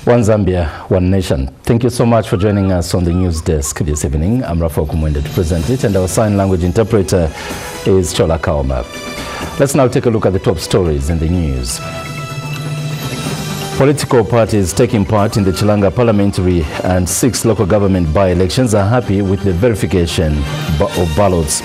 One Zambia, one nation. Thank you so much for joining us on the news desk this evening. I'm Rafael Kumwende to present it, and our sign language interpreter is Chola Kaoma. Let's now take a look at the top stories in the news. Political parties taking part in the Chilanga parliamentary and 6 local government by-elections are happy with the verification of ballots.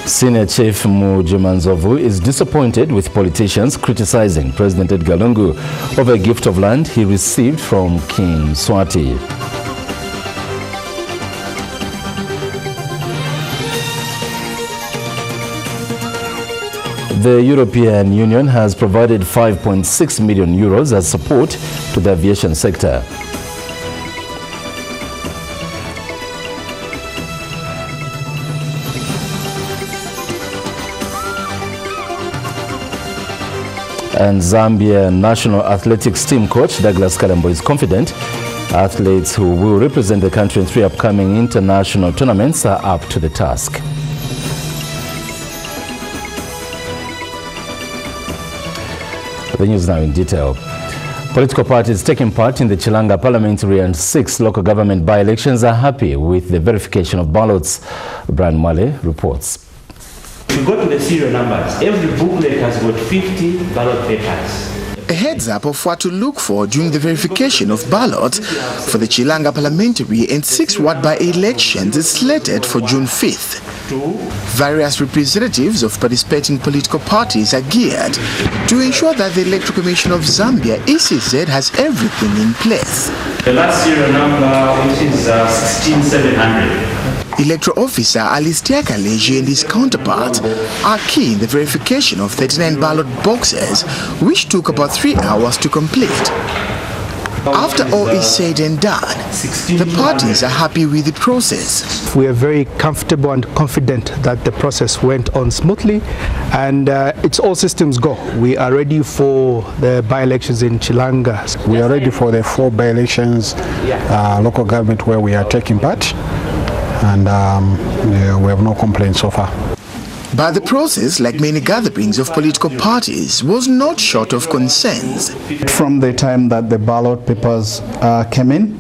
Senior Chief Mujimanzovu is disappointed with politicians criticizing President Edgar Lungu over a gift of land he received from King Mswati. The European Union has provided 5.6 million euros as support to the aviation sector. And Zambia national athletics team coach Douglas Karambo is confident athletes who will represent the country in 3 upcoming international tournaments are up to the task. The news now in detail. Political parties taking part in the Chilanga parliamentary and 6 local government by-elections are happy with the verification of ballots. Brian Male reports. If you go to the serial numbers, every booklet has got 50 ballot papers. A heads up of what to look for during the verification of ballots for the Chilanga parliamentary and 6 ward by-elections is slated for June 5th. Various representatives of participating political parties are geared to ensure that the Electoral Commission of Zambia, ECZ, has everything in place. The last serial number, which is 16700. Electoral Officer Alistair Kaleji and his counterparts are key in the verification of 39 ballot boxes, which took about 3 hours to complete. After all is said and done, the parties are happy with the process. We are very comfortable and confident that the process went on smoothly, and it's all systems go. We are ready for the by-elections in Chilanga. We are ready for the 4 by-elections local government where we are taking part, and we have no complaints so far. But the process, like many gatherings of political parties, was not short of concerns. From the time that the ballot papers came in,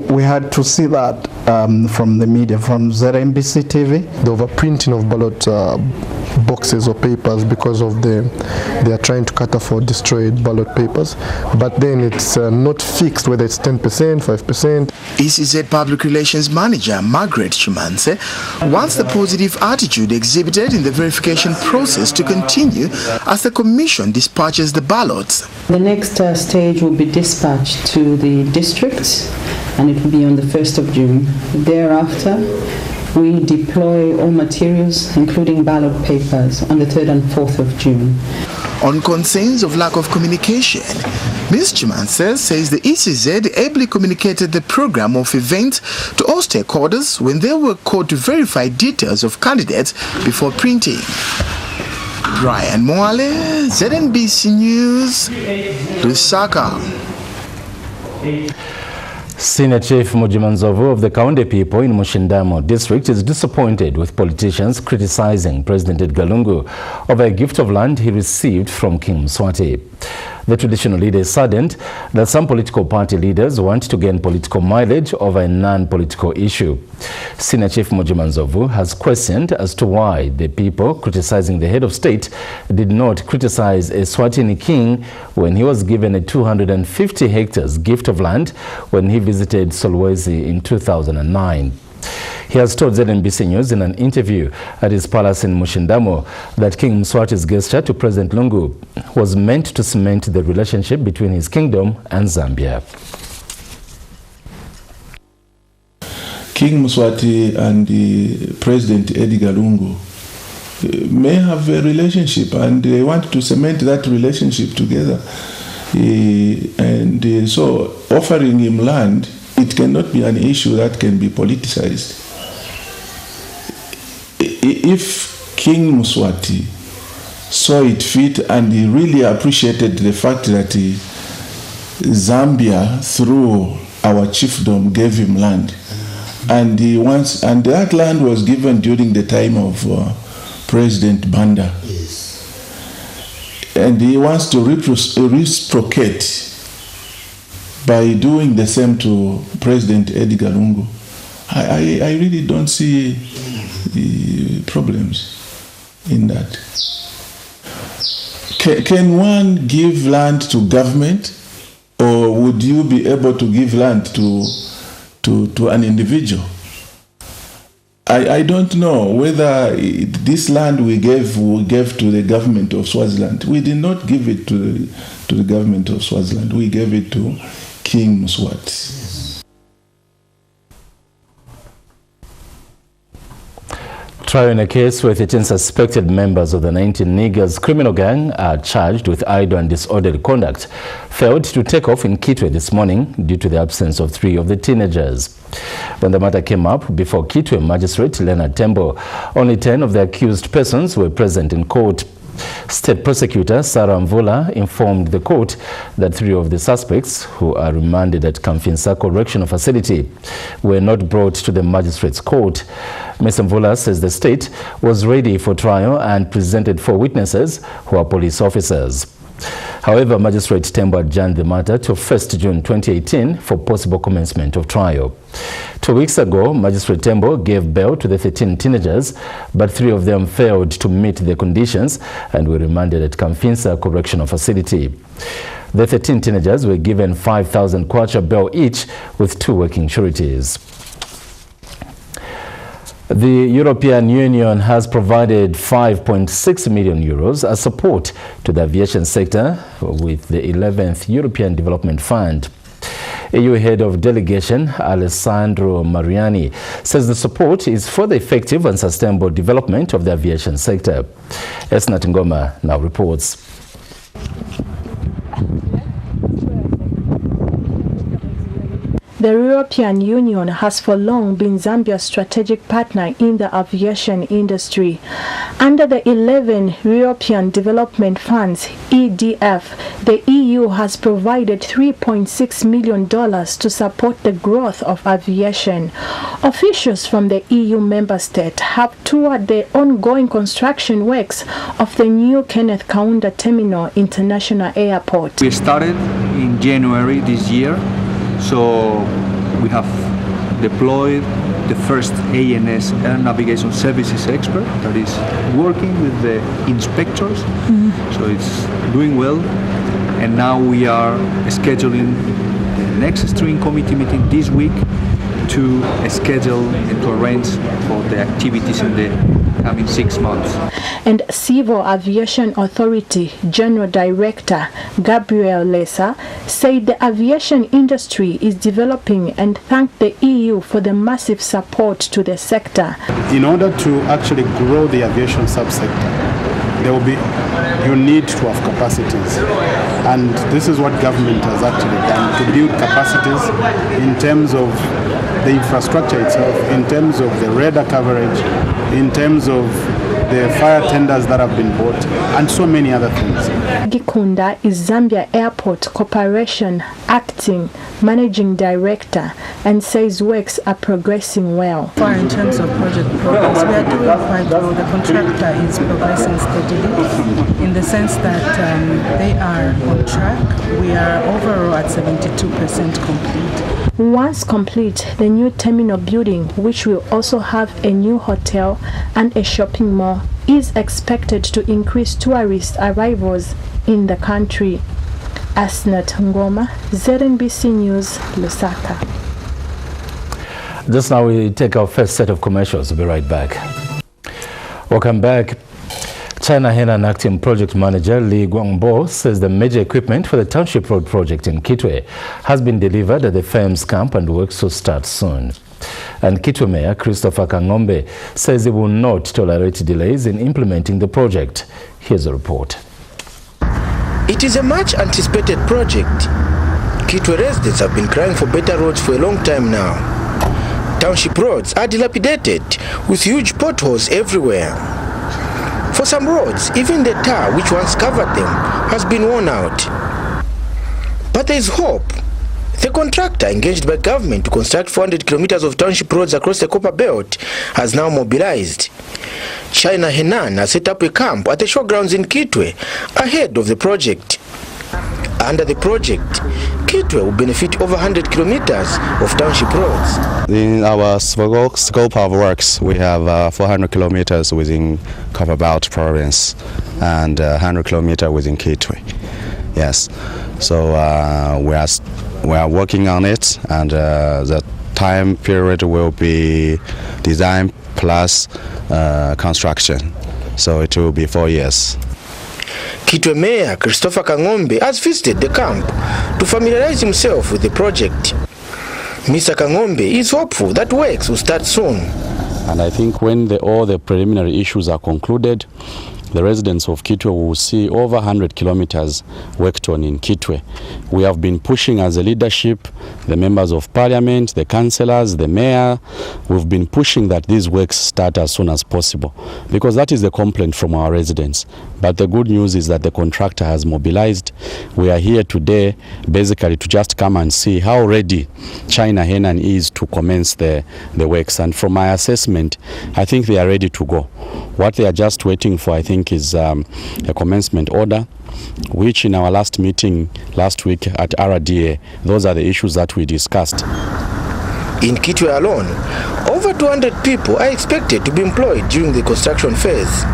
we had to see that from the media, from ZNBC TV. The overprinting of ballot boxes or papers because of they are trying to cater for destroyed ballot papers, but then it's not fixed whether it's 10%, 5%. ECZ Public Relations Manager Margaret Chimanse wants the positive attitude exhibited in the verification process to continue as the Commission dispatches the ballots. The next stage will be dispatched to the districts, and it will be on the 1st of June. Thereafter, we deploy all materials, including ballot papers, on the 3rd and 4th of June. On concerns of lack of communication, Ms. Chimanse says the ECZ ably communicated the program of events to all stakeholders when they were called to verify details of candidates before printing. Brian Moale, ZNBC News, Lusaka. Senior Chief Mujimanzovu of the Kaunde people in Mushindamo district is disappointed with politicians criticizing President Edgar Lungu over a gift of land he received from King Mswati. The traditional leader is saddened that some political party leaders want to gain political mileage over a non-political issue. Senior Chief Mujimanzovu has questioned as to why the people criticizing the head of state did not criticize a Swatini king when he was given a 250 hectares gift of land when he visited Solwezi in 2009. He has told ZNBC News in an interview at his palace in Mushindamo that King Mswati's gesture to President Lungu was meant to cement the relationship between his kingdom and Zambia. King Mswati and President Edgar Lungu may have a relationship, and they want to cement that relationship together. So offering him land, it cannot be an issue that can be politicized. If King Mswati saw it fit and he really appreciated the fact that Zambia, through our chiefdom, gave him land, and that land was given during the time of President Banda. Yes. And he wants to reciprocate by doing the same to President Edgar Lungu. I really don't see the problems in that. Can one give land to government, or would you be able to give land to an individual? I don't know whether this land we gave to the government of Swaziland. We did not give it to the government of Swaziland. We gave it to King Mswati. Trial in a case where 13 suspected members of the 19 Niggers criminal gang are charged with idle and disorderly conduct failed to take off in Kitwe this morning due to the absence of 3 of the teenagers. When the matter came up before Kitwe Magistrate Leonard Tembo, only 10 of the accused persons were present in court. State Prosecutor Sarah Mvula informed the court that 3 of the suspects, who are remanded at Kamfinsa Correctional Facility, were not brought to the magistrate's court. Ms. Mvula says the state was ready for trial and presented 4 witnesses who are police officers. However, Magistrate Tembo adjourned the matter to 1st June 2018 for possible commencement of trial. 2 weeks ago, Magistrate Tembo gave bail to the 13 teenagers, but 3 of them failed to meet the conditions and were remanded at Kamfinsa Correctional Facility. The 13 teenagers were given 5,000 kwacha bail each with 2 working sureties. The European Union has provided 5.6 million euros as support to the aviation sector with the 11th European Development Fund. EU Head of Delegation Alessandro Mariani says the support is for the effective and sustainable development of the aviation sector. Esnat Ngoma now reports. The European Union has for long been Zambia's strategic partner in the aviation industry. Under the 11 European Development Funds, EDF, the EU has provided $3.6 million to support the growth of aviation. Officials from the EU member state have toured the ongoing construction works of the new Kenneth Kaunda Terminal International Airport. We started in January this year. So we have deployed the first ANS Air Navigation Services expert that is working with the inspectors. So it's doing well. And now we are scheduling the next steering committee meeting this week to schedule and to arrange for the activities in the coming 6 months. And Civil Aviation Authority General Director Gabriel Lessa said the aviation industry is developing and thanked the EU for the massive support to the sector. In order to actually grow the aviation subsector, you need to have capacities, and this is what government has actually done to build capacities in terms of the infrastructure itself, in terms of the radar coverage, in terms of the fire tenders that have been bought, and so many other things. Gikunda is Zambia Airport Corporation acting managing director and says works are progressing well. In terms of project progress, we are doing quite well. The contractor is progressing steadily in the sense that they are on track. We are overall at 72% complete. Once complete, the new terminal building, which will also have a new hotel and a shopping mall, is expected to increase tourist arrivals in the country. Asnat Ngoma, ZNBC News, Lusaka. Just now we take our first set of commercials. We'll be right back. Welcome back. China Henan Acting Project Manager Li Guangbo says the major equipment for the Township Road project in Kitwe has been delivered at the firm's camp and works will start soon. And Kitwe Mayor Christopher Kangombe says he will not tolerate delays in implementing the project. Here's a report. It is a much anticipated project. Kitwe residents have been crying for better roads for a long time now. Township roads are dilapidated with huge potholes everywhere. For some roads, even the tar which once covered them has been worn out. But there is hope. The contractor engaged by government to construct 400 kilometers of township roads across the Copper Belt has now mobilized. China Henan has set up a camp at the showgrounds in Kitwe ahead of the project. Under the project, Kitwe will benefit over 100 kilometers of township roads. In our scope of works, we have 400 kilometers within Copper Belt province and 100 kilometers within Kitwe. Yes, so we are working on it, and the time period will be design plus construction, so it will be 4 years. Kitwe Mayor Christopher Kangombe has visited the camp to familiarize himself with the project. Mr. Kangombe is hopeful that works will start soon. And I think when all the preliminary issues are concluded, the residents of Kitwe will see over 100 kilometers worked on in Kitwe. We have been pushing as a leadership, the members of parliament, the councillors, the mayor, we've been pushing that these works start as soon as possible, because that is the complaint from our residents. But the good news is that the contractor has mobilized. We are here today basically to just come and see how ready China Henan is to commence the works. And from my assessment, I think they are ready to go. What they are just waiting for, I think, is a commencement order, which in our last meeting last week at RDA, those are the issues that we discussed. In Kitwe alone, over 200 people are expected to be employed during the construction phase.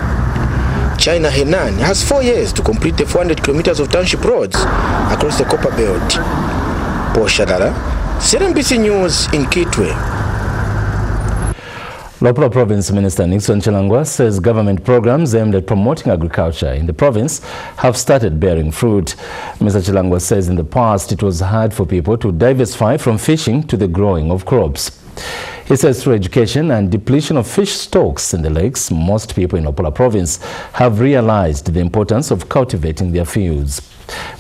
China Henan has 4 years to complete the 400 kilometers of township roads across the Copper Belt. Paul Shadara, ZNBC News in Kitwe. Lopula Province Minister Nixon Chilangwa says government programs aimed at promoting agriculture in the province have started bearing fruit. Mr. Chilangwa says in the past it was hard for people to diversify from fishing to the growing of crops. He says through education and depletion of fish stocks in the lakes, most people in Lopula Province have realized the importance of cultivating their fields.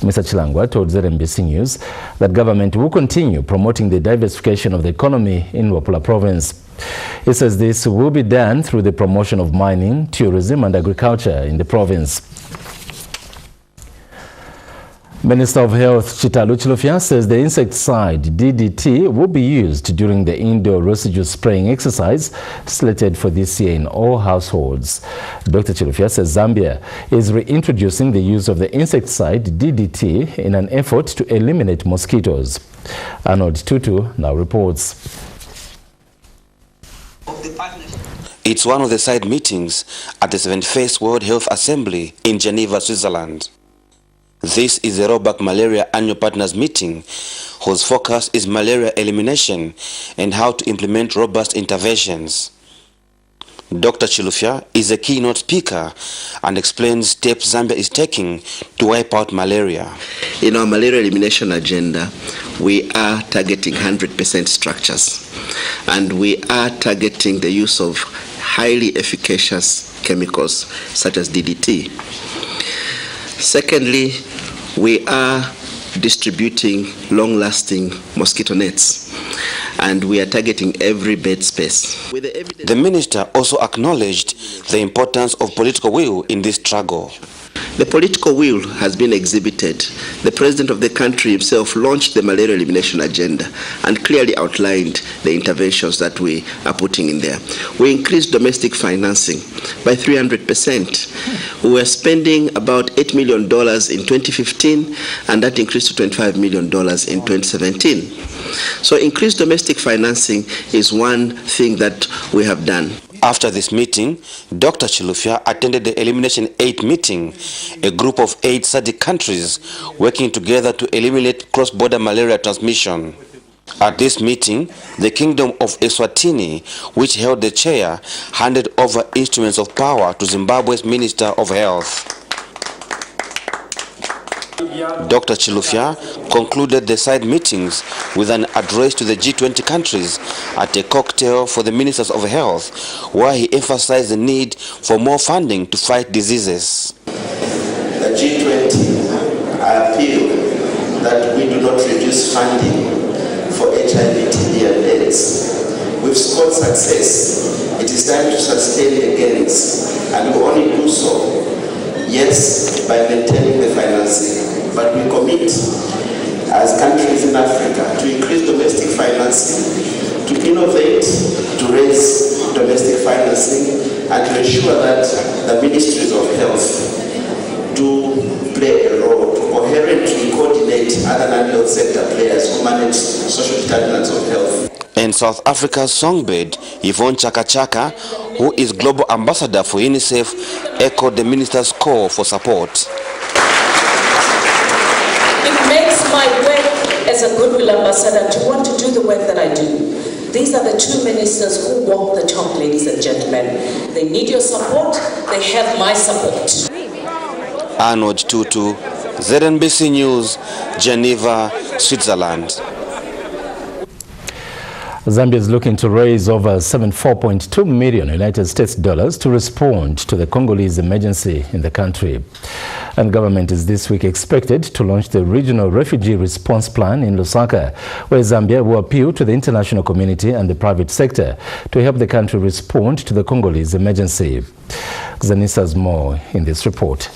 Mr. Chilangwa told ZNBC News that government will continue promoting the diversification of the economy in Lopula Province. He says this will be done through the promotion of mining, tourism and agriculture in the province. Minister of Health Chitalu Chilufya says the insecticide DDT will be used during the indoor residue spraying exercise slated for this year in all households. Dr. Chilufya says Zambia is reintroducing the use of the insecticide DDT in an effort to eliminate mosquitoes. Arnold Tutu now reports. It's one of the side meetings at the 71st World Health Assembly in Geneva, Switzerland. This is the Rollback Malaria Annual Partners Meeting, whose focus is malaria elimination and how to implement robust interventions. Dr. Chilufya is a keynote speaker and explains steps Zambia is taking to wipe out malaria. In our malaria elimination agenda, we are targeting 100% structures, and we are targeting the use of highly efficacious chemicals such as DDT. Secondly, we are distributing long-lasting mosquito nets, and we are targeting every bed space. The minister also acknowledged the importance of political will in this struggle. The political will has been exhibited. The president of the country himself launched the malaria elimination agenda and clearly outlined the interventions that we are putting in there. We increased domestic financing by 300%. We were spending about $8 million in 2015, and that increased to $25 million in 2017. So increased domestic financing is one thing that we have done. After this meeting, Dr. Chilufya attended the Elimination 8 meeting, a group of 8 SADC countries working together to eliminate cross-border malaria transmission. At this meeting, the Kingdom of Eswatini, which held the chair, handed over instruments of power to Zimbabwe's Minister of Health. Dr. Chilufya concluded the side meetings with an address to the G20 countries at a cocktail for the Ministers of Health, where he emphasized the need for more funding to fight diseases. The G20, I appeal that we do not reduce funding for HIV, TB and AIDS. We've scored success. It is time to sustain the gains, and we only do so, yes, by maintaining the financing. But we commit as countries in Africa to increase domestic financing, to innovate, to raise domestic financing, and to ensure that the ministries of health do play a role to coherently coordinate other non-health sector players who manage social determinants of health. And South Africa's songbird, Yvonne Chaka Chaka, who is Global Ambassador for UNICEF, echoed the minister's call for support. It makes my work as a Goodwill Ambassador to want to do the work that I do. These are the two ministers who walk the talk, ladies and gentlemen. They need your support. They have my support. Arnold Tutu, ZNBC News, Geneva, Switzerland. Zambia is looking to raise over $74.2 million United States dollars to respond to the Congolese emergency in the country. And government is this week expected to launch the regional refugee response plan in Lusaka, where Zambia will appeal to the international community and the private sector to help the country respond to the Congolese emergency. Zanisa has more in this report.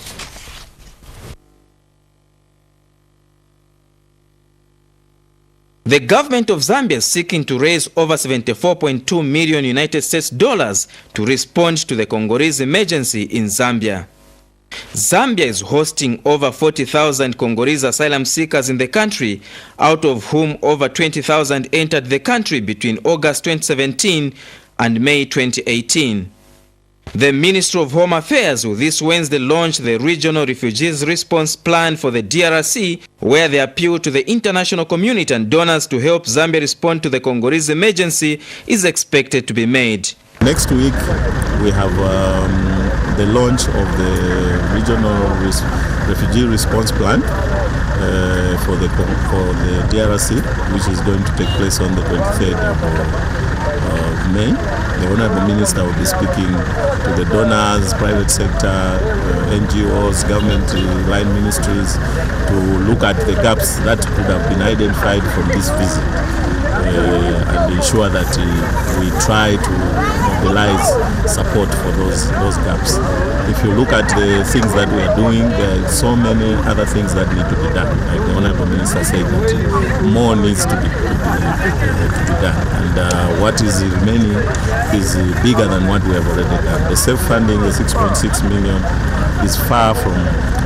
The government of Zambia is seeking to raise over $74.2 million United States dollars to respond to the Congolese emergency in Zambia. Zambia is hosting over 40,000 Congolese asylum seekers in the country, out of whom over 20,000 entered the country between August 2017 and May 2018. The Ministry of Home Affairs will this Wednesday launch the Regional Refugees Response Plan for the DRC, where the appeal to the international community and donors to help Zambia respond to the Congolese emergency is expected to be made. Next week, we have the launch of the Regional Refugee Response Plan for the DRC, which is going to take place on the 23rd of May. The Honorable Minister will be speaking to the donors, private sector, NGOs, government line ministries to look at the gaps that could have been identified from this visit and ensure that we try to mobilize support for those gaps. If you look at the things that we are doing, there are so many other things that need to be done. Like the Honorable Minister said, that more needs to be done. And what is remaining is bigger than what we have already done. The self-funding, the 6.6 million, is far from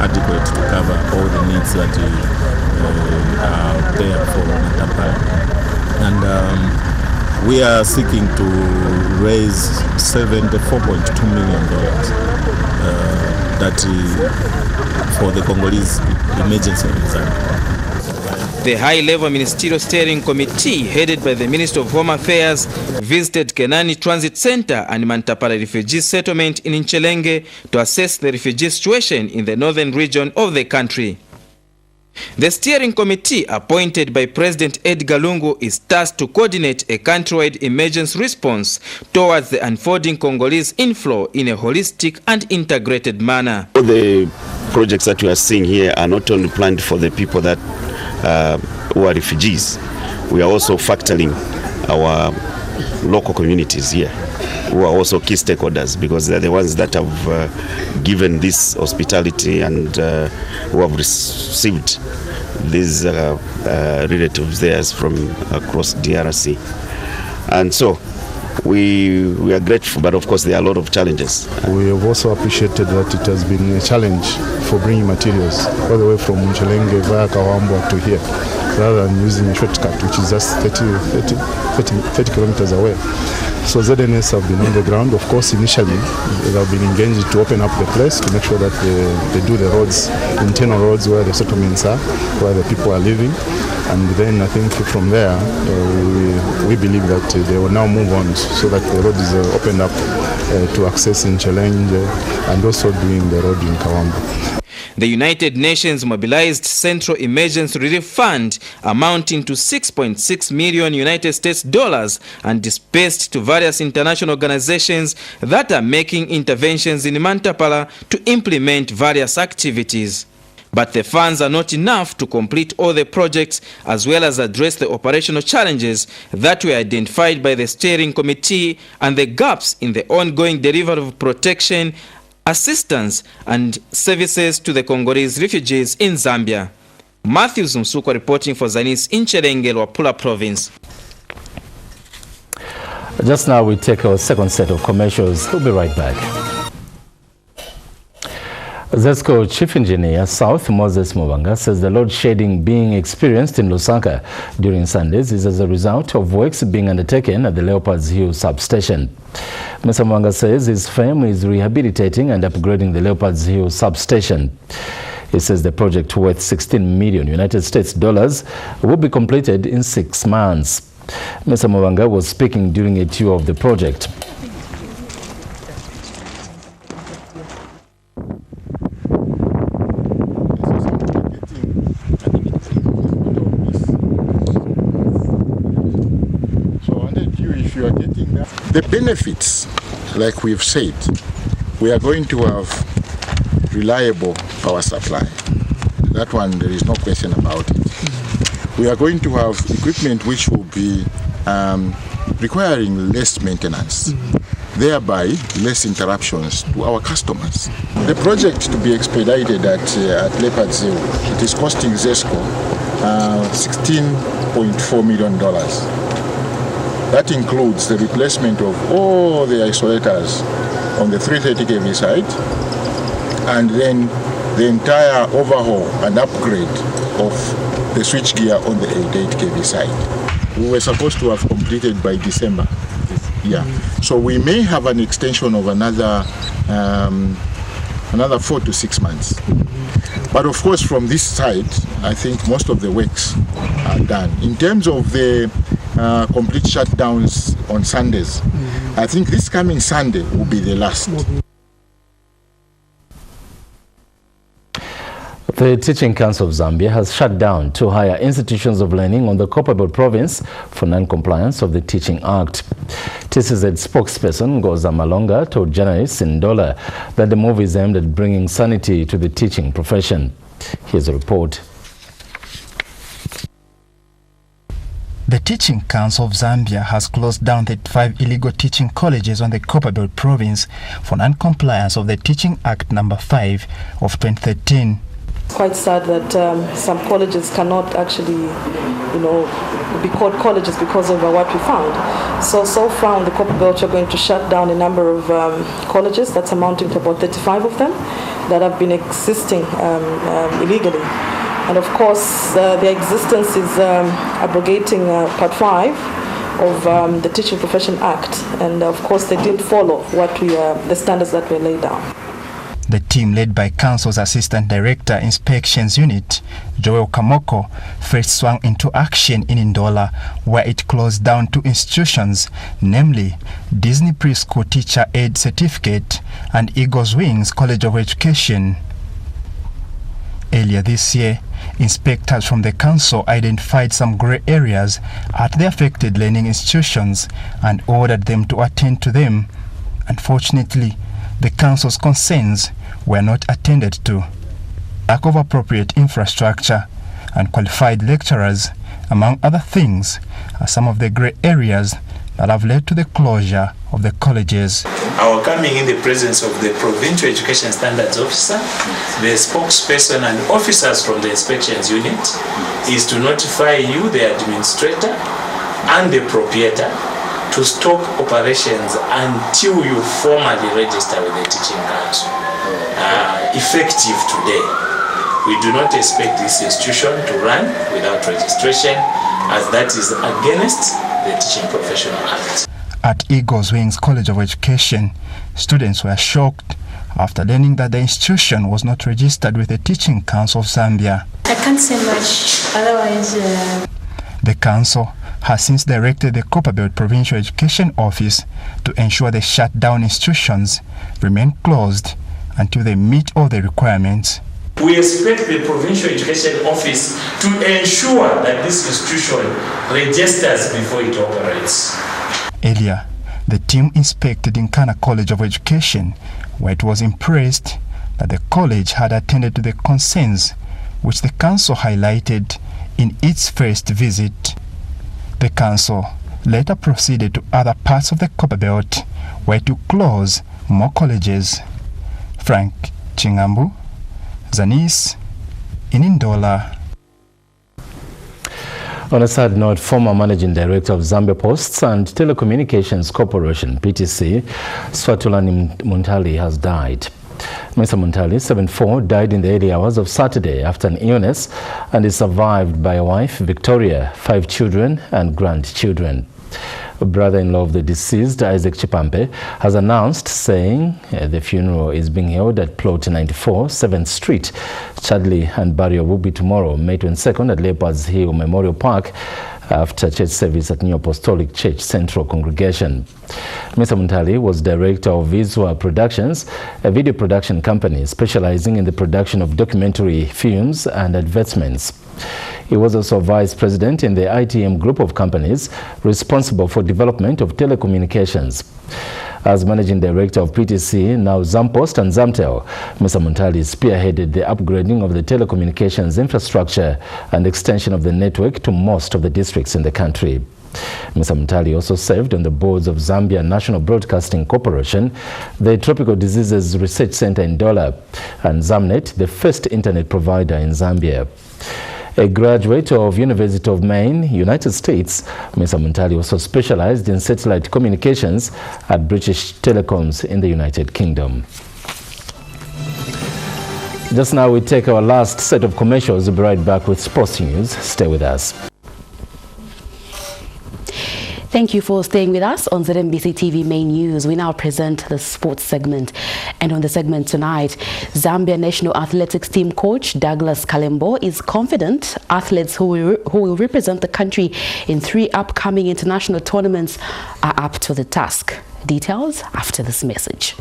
adequate to cover all the needs that are there for Matapara. And we are seeking to raise $74.2 million for the Congolese emergency in Zambia. The high-level ministerial steering committee, headed by the Minister of Home Affairs, visited Kenani Transit Center and Mantapara refugee settlement in Nchelenge to assess the refugee situation in the northern region of the country. The steering committee, appointed by President Edgar Lungu, is tasked to coordinate a countrywide emergency response towards the unfolding Congolese inflow in a holistic and integrated manner. All the projects that we are seeing here are not only planned for the people that who are refugees. We are also factoring our local communities here, who are also key stakeholders, because they're the ones that have given this hospitality and who have received these relatives theirs from across DRC. And so we are grateful, but of course there are a lot of challenges. We have also appreciated that it has been a challenge for bringing materials all the way from Nchelenge via Kawambwa to here, rather than using a shortcut, which is just 30 kilometers away. So ZNS have been on the ground. Of course, initially they have been engaged to open up the place to make sure that they do the roads, internal roads where the settlements are, where the people are living. And then I think from there, we believe that they will now move on so that the road is opened up to access in Nchelenge and also doing the road in Kawamba. The United Nations mobilized Central Emergency Relief Fund amounting to $6.6 million United States dollars and dispersed to various international organizations that are making interventions in Mantapala to implement various activities. But the funds are not enough to complete all the projects, as well as address the operational challenges that were identified by the steering committee and the gaps in the ongoing delivery of protection, assistance and services to the Congolese refugees in Zambia. Matthew Zumsuko reporting for Zanis in Cherenge, Luapula Province. Just now we take our second set of commercials. We'll be right back. ZESCO Chief Engineer South Moses Mubanga says the load shedding being experienced in Lusaka during Sundays is as a result of works being undertaken at the Leopards Hill substation. Mr. Mubanga says his firm is rehabilitating and upgrading the Leopards Hill substation. He says the project worth 16 million United States dollars will be completed in 6 months. Mr. Mubanga was speaking during a tour of the project. The benefits, like we've said, we are going to have reliable power supply. That one, there is no question about it. We are going to have equipment which will be requiring less maintenance, thereby less interruptions to our customers. The project to be expedited at Leopards Hill, it is costing ZESCO $16.4 million. That includes the replacement of all the isolators on the 330 kV side, and then the entire overhaul and upgrade of the switchgear on the 88 kV side. We were supposed to have completed by December. Yeah. So we may have an extension of another 4 to 6 months. But of course, from this side, I think most of the works are done. In terms of the complete shutdowns on Sundays, I think this coming Sunday will be the last. The Teaching Council of Zambia has shut down 2 higher institutions of learning on the Copperbelt province for non-compliance of the Teaching Act. TCZ spokesperson Ngoza Malonga told journalists in Ndola that the move is aimed at bringing sanity to the teaching profession. Here's a report. The Teaching Council of Zambia has closed down 35 illegal teaching colleges on the Copperbelt province for non-compliance of the Teaching Act No. 5 of 2013. It's quite sad that some colleges cannot actually, be called colleges because of what we found. So far on the Copperbelt, we're going to shut down a number of colleges that's amounting to about 35 of them that have been existing illegally. And of course, their existence is abrogating Part 5 of the Teaching Profession Act. And of course, they didn't follow the standards that were laid down. The team led by Council's Assistant Director Inspections Unit, Joel Kamoko, first swung into action in Ndola, where it closed down 2 institutions, namely Disney Preschool Teacher Aid Certificate and Eagles Wings College of Education. Earlier this year, inspectors from the council identified some grey areas at the affected learning institutions and ordered them to attend to them. Unfortunately, the council's concerns were not attended to. Lack of appropriate infrastructure and qualified lecturers, among other things, are some of the grey areas that have led to the closure of the colleges. Our coming in the presence of the Provincial Education Standards Officer, the spokesperson and officers from the inspections unit is to notify you, the administrator and the proprietor, to stop operations until you formally register with the Teaching Council. Effective today. We do not expect this institution to run without registration, as that is against the Teaching Professional Act. At Eagles Wings College of Education, students were shocked after learning that the institution was not registered with the Teaching Council of Zambia. I can't say much, otherwise... The council has since directed the Copperbelt Provincial Education Office to ensure the shut down institutions remain closed until they meet all the requirements. We expect the Provincial Education Office to ensure that this institution registers before it operates. Earlier, the team inspected Nkana College of Education, where it was impressed that the college had attended to the concerns which the council highlighted in its first visit. The council later proceeded to other parts of the Copperbelt, where to close more colleges. Frank Chingambu, Zanis, in Ndola. On a sad note, former Managing Director of Zambia Posts and Telecommunications Corporation, PTC, Swatulani Muntali has died. Mr. Muntali, 74, died in the early hours of Saturday after an illness and is survived by a wife, Victoria, 5 children and grandchildren. A brother-in-law of the deceased, Isaac Chipampe, has announced, saying the funeral is being held at Plot 94, 7th Street. Chadley and burial will be tomorrow, May 22nd, at Leopards Hill Memorial Park, after church service at New Apostolic Church Central Congregation. Mr. Muntali was director of Visual Productions, a video production company specializing in the production of documentary films and advertisements. He was also vice president in the ITM group of companies responsible for development of telecommunications. As managing director of PTC, now Zampost and Zamtel, Mr. Muntali spearheaded the upgrading of the telecommunications infrastructure and extension of the network to most of the districts in the country. Mr. Muntali also served on the boards of Zambia National Broadcasting Corporation, the Tropical Diseases Research Center in Dola, and Zamnet, the first internet provider in Zambia. A graduate of University of Maine, United States, Mr. Muntali also specialized in satellite communications at British Telecoms in the United Kingdom. Just now we take our last set of commercials. We'll be right back with sports news. Stay with us. Thank you for staying with us on ZNBC TV Main News. We now present the sports segment. And on the segment tonight, Zambia national athletics team coach Douglas Kalembo is confident athletes who will represent the country in 3 upcoming international tournaments are up to the task. Details after this message.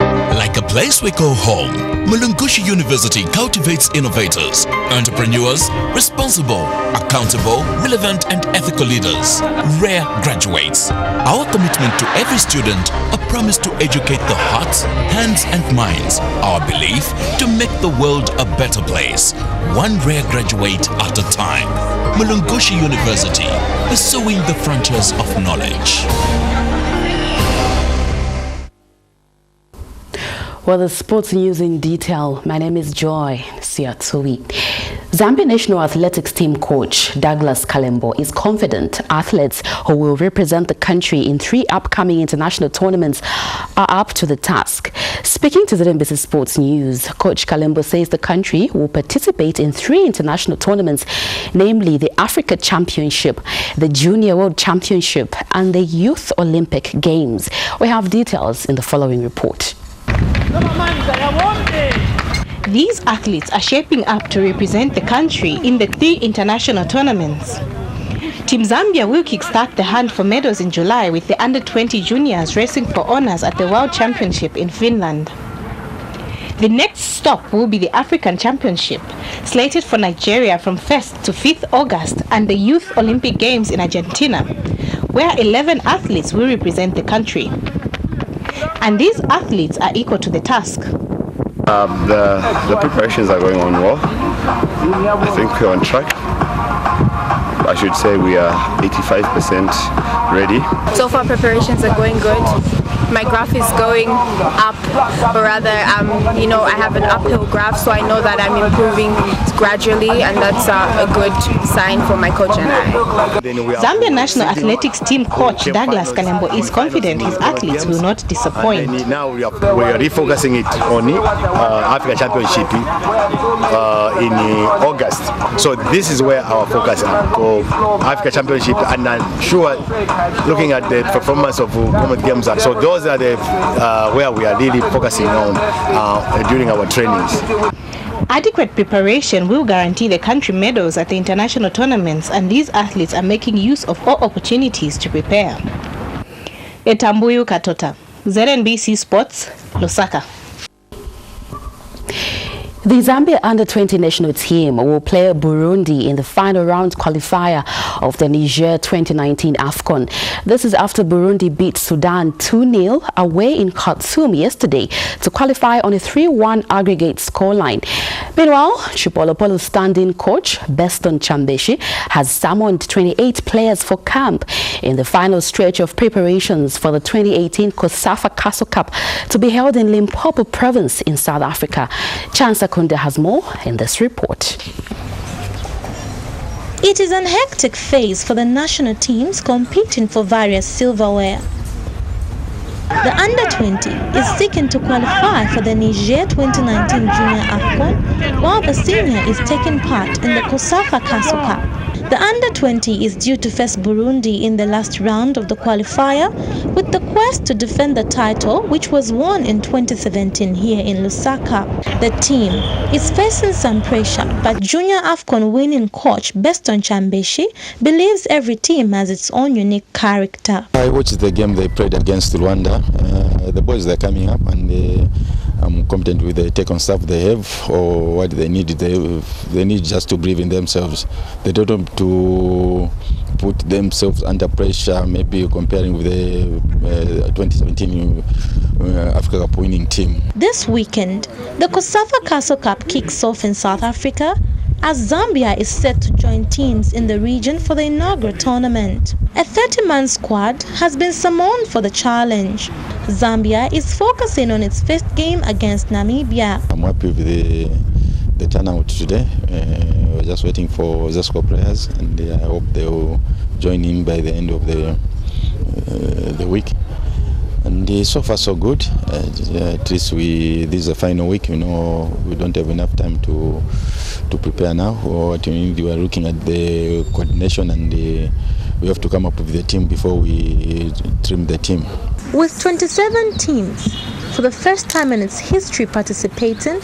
Like a place we call home, Mulungushi University cultivates innovators, entrepreneurs, responsible, accountable, relevant and ethical leaders, rare graduates. Our commitment to every student, a promise to educate the hearts, hands and minds. Our belief to make the world a better place, one rare graduate at a time. Mulungushi University, pursuing the frontiers of knowledge. Well, the sports news in detail. My name is Joy Siatsui. Zambia national athletics team coach Douglas Kalembo is confident athletes who will represent the country in 3 upcoming international tournaments are up to the task. Speaking to ZNBC Sports News, Coach Kalembo says the country will participate in 3 international tournaments, namely the Africa Championship, the Junior World Championship, and the Youth Olympic Games. We have details in the following report. These athletes are shaping up to represent the country in the 3 international tournaments. Team Zambia will kickstart the hunt for medals in July with the under-20 juniors racing for honors at the World Championship in Finland. The next stop will be the African Championship, slated for Nigeria from 1st to 5th August, and the Youth Olympic Games in Argentina, where 11 athletes will represent the country. And these athletes are equal to the task. The preparations are going on well. I think we're on track. I should say we are 85% ready. So far preparations are going good. My graph is going up, or rather, I have an uphill graph, so I know that I'm improving gradually, and that's a good sign for my coach and I. Zambia national athletics team coach Douglas Kalembo is confident his athletes will not disappoint. Now we are refocusing it on the Africa Championship in August. So this is where our focus is for Africa Championship, and I'm sure looking at the performance of Commonwealth Games. So those are the where we are really focusing on during our trainings. Adequate preparation will guarantee the country medals at the international tournaments, and these athletes are making use of all opportunities to prepare. Etambuyu Katota, ZNBC Sports, Lusaka. The Zambia under-20 national team will play Burundi in the final round qualifier of the Niger 2019 AFCON. This is after Burundi beat Sudan 2-0 away in Khartoum yesterday to qualify on a 3-1 aggregate scoreline. Meanwhile, Chipolopolo's standing coach, Beston Chambeshi, has summoned 28 players for camp in the final stretch of preparations for the 2018 Kosafa Castle Cup to be held in Limpopo province in South Africa. Chansa Kunde has more in this report. It is an hectic phase for the national teams competing for various silverware. The under-20 is seeking to qualify for the Niger 2019 Junior AFCON, while the senior is taking part in the COSAFA Castle Cup. The under-20 is due to face Burundi in the last round of the qualifier, with the quest to defend the title, which was won in 2017 here in Lusaka. The team is facing some pressure, but Junior AFCON winning coach Beston Chambeshi believes every team has its own unique character. I watched the game they played against Rwanda. The boys are coming up, and I'm confident with the take on staff they have, or what they need. They need just to believe in themselves. They don't want to put themselves under pressure, maybe comparing with the 2017 Africa Cup winning team. This weekend, the COSAFA Castle Cup kicks off in South Africa, as Zambia is set to join teams in the region for the inaugural tournament. A 30-man squad has been summoned for the challenge. Zambia is focusing on its first game against Namibia. I'm happy with the turnout today. We're just waiting for Zasco players, and I hope they will join in by the end of the week. And so far so good. At least this is a final week. We don't have enough time to prepare now. What we need, we are looking at the coordination, and we have to come up with the team before we trim the team. With 27 teams for the first time in its history participating,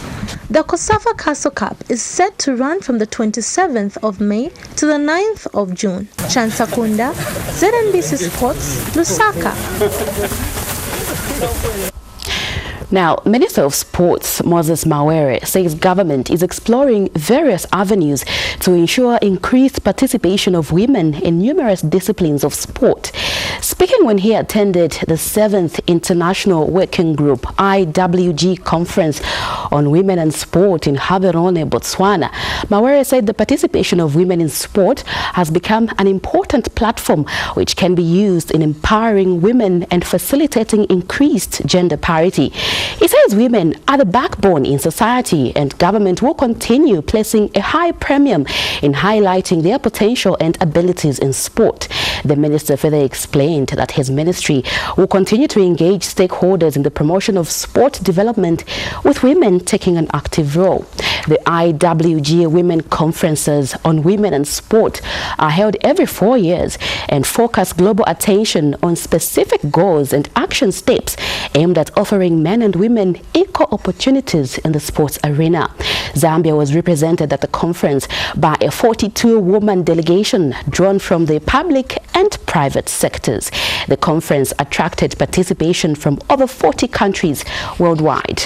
the COSAFA Castle Cup is set to run from the 27th of May to the 9th of June. Chansakunda, ZNBC Sports, Lusaka. Now, Minister of Sports Moses Mawere says government is exploring various avenues to ensure increased participation of women in numerous disciplines of sport. Speaking when he attended the 7th International Working Group IWG Conference on Women and Sport in Gaborone, Botswana, Mawere said the participation of women in sport has become an important platform which can be used in empowering women and facilitating increased gender parity. He says women are the backbone in society, and government will continue placing a high premium in highlighting their potential and abilities in sport. The minister further explained that his ministry will continue to engage stakeholders in the promotion of sport development, with women taking an active role. The IWG Women Conferences on Women and Sport are held every 4 years and focus global attention on specific goals and action steps aimed at offering men and women equal opportunities in the sports arena. Zambia was represented at the conference by a 42-woman delegation drawn from the public and private sectors. The conference attracted participation from over 40 countries worldwide.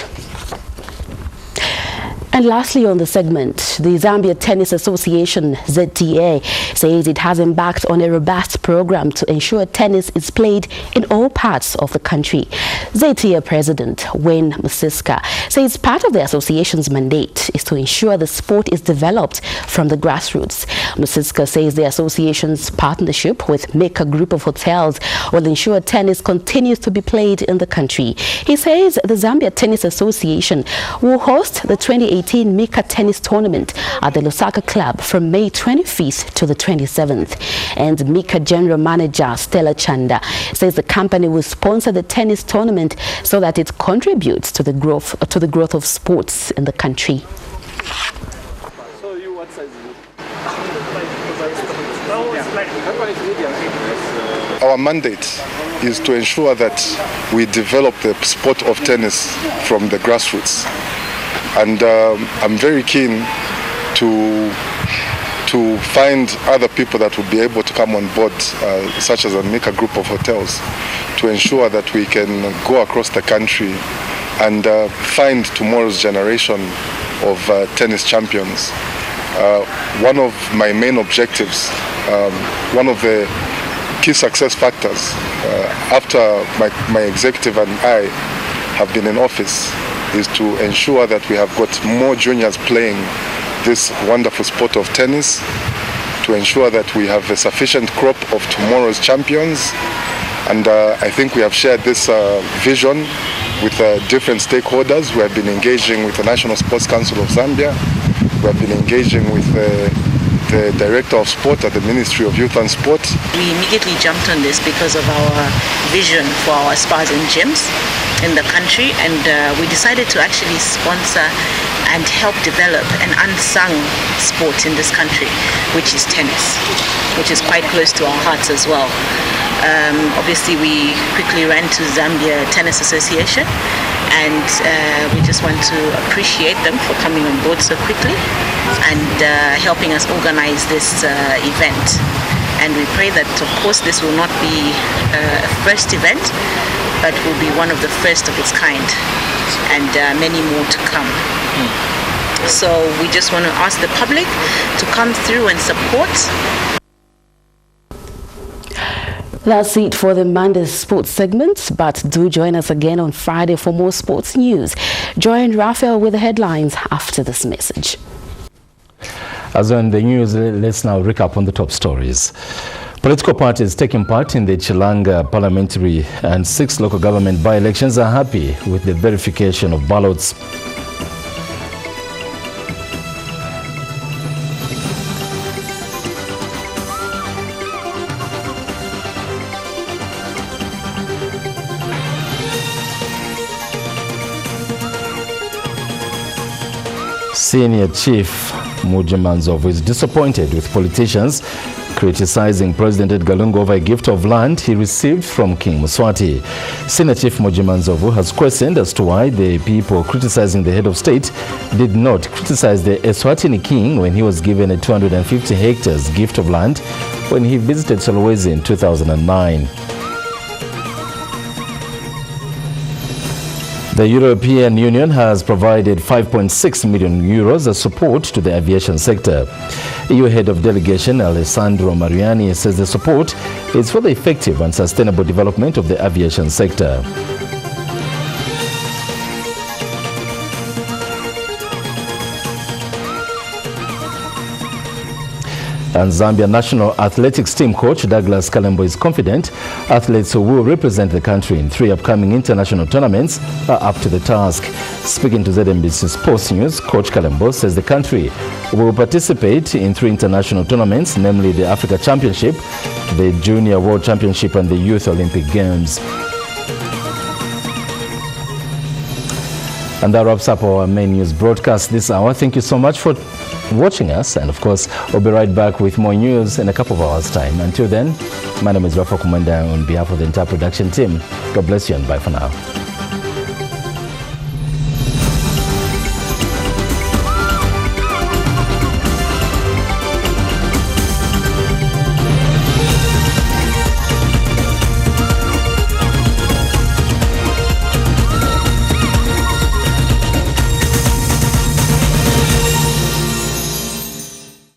And lastly on the segment, the Zambia Tennis Association, ZTA, says it has embarked on a robust program to ensure tennis is played in all parts of the country. ZTA President Wayne Musiska says part of the association's mandate is to ensure the sport is developed from the grassroots. Musiska says the association's partnership with Mika Group of Hotels will ensure tennis continues to be played in the country. He says the Zambia Tennis Association will host the 2018 Mika Tennis Tournament at the Lusaka Club from May 25th to the 27th. And Mika General Manager Stella Chanda says the company will sponsor the tennis tournament so that it contributes to the growth of sports in the country. Our mandate is to ensure that we develop the sport of tennis from the grassroots. And I'm very keen to find other people that will be able to come on board, such as a Mika Group of Hotels, to ensure that we can go across the country and find tomorrow's generation of tennis champions. One of my main objectives, one of the key success factors after my executive and I have been in office is to ensure that we have got more juniors playing this wonderful sport of tennis, to ensure that we have a sufficient crop of tomorrow's champions. And I think we have shared this vision with different stakeholders. We have been engaging with the National Sports Council of Zambia. We have been engaging with the Director of Sport at the Ministry of Youth and Sport. We immediately jumped on this because of our vision for our spas and gyms in the country, and we decided to actually sponsor and help develop an unsung sport in this country, which is tennis, which is quite close to our hearts as well. Obviously, we quickly ran to Zambia Tennis Association, and we just want to appreciate them for coming on board so quickly and helping us organize this event. And we pray that, of course, this will not be a first event, but will be one of the first of its kind, and many more to come. So we just want to ask the public to come through and support. That's it for the Monday sports segment, but do join us again on Friday for more sports news. Join Raphael with the headlines after this message. As in the news, let's now recap on the top stories. Political parties taking part in the Chilanga parliamentary and 6 local government by-elections are happy with the verification of ballots. Senior Chief Mujimanzovu is disappointed with politicians criticizing President Edgar Lungu over a gift of land he received from King Mswati. Senior Chief Mujimanzovu has questioned as to why the people criticizing the head of state did not criticize the Eswatini king when he was given a 250 hectares gift of land when he visited Solwezi in 2009. The European Union has provided 5.6 million euros as support to the aviation sector. EU head of delegation Alessandro Mariani says the support is for the effective and sustainable development of the aviation sector. And Zambia national athletics team coach Douglas Kalembo is confident athletes who will represent the country in 3 upcoming international tournaments are up to the task. Speaking to ZNBC Sports News, Coach Kalembo says the country will participate in 3 international tournaments, namely the Africa Championship, the Junior World Championship and the Youth Olympic Games. And that wraps up our main news broadcast this hour. Thank you so much for watching us, and of course we'll be right back with more news in a couple of hours time. Until then, my name is Rafa Kumanda on behalf of the entire production team. God bless you and bye for now.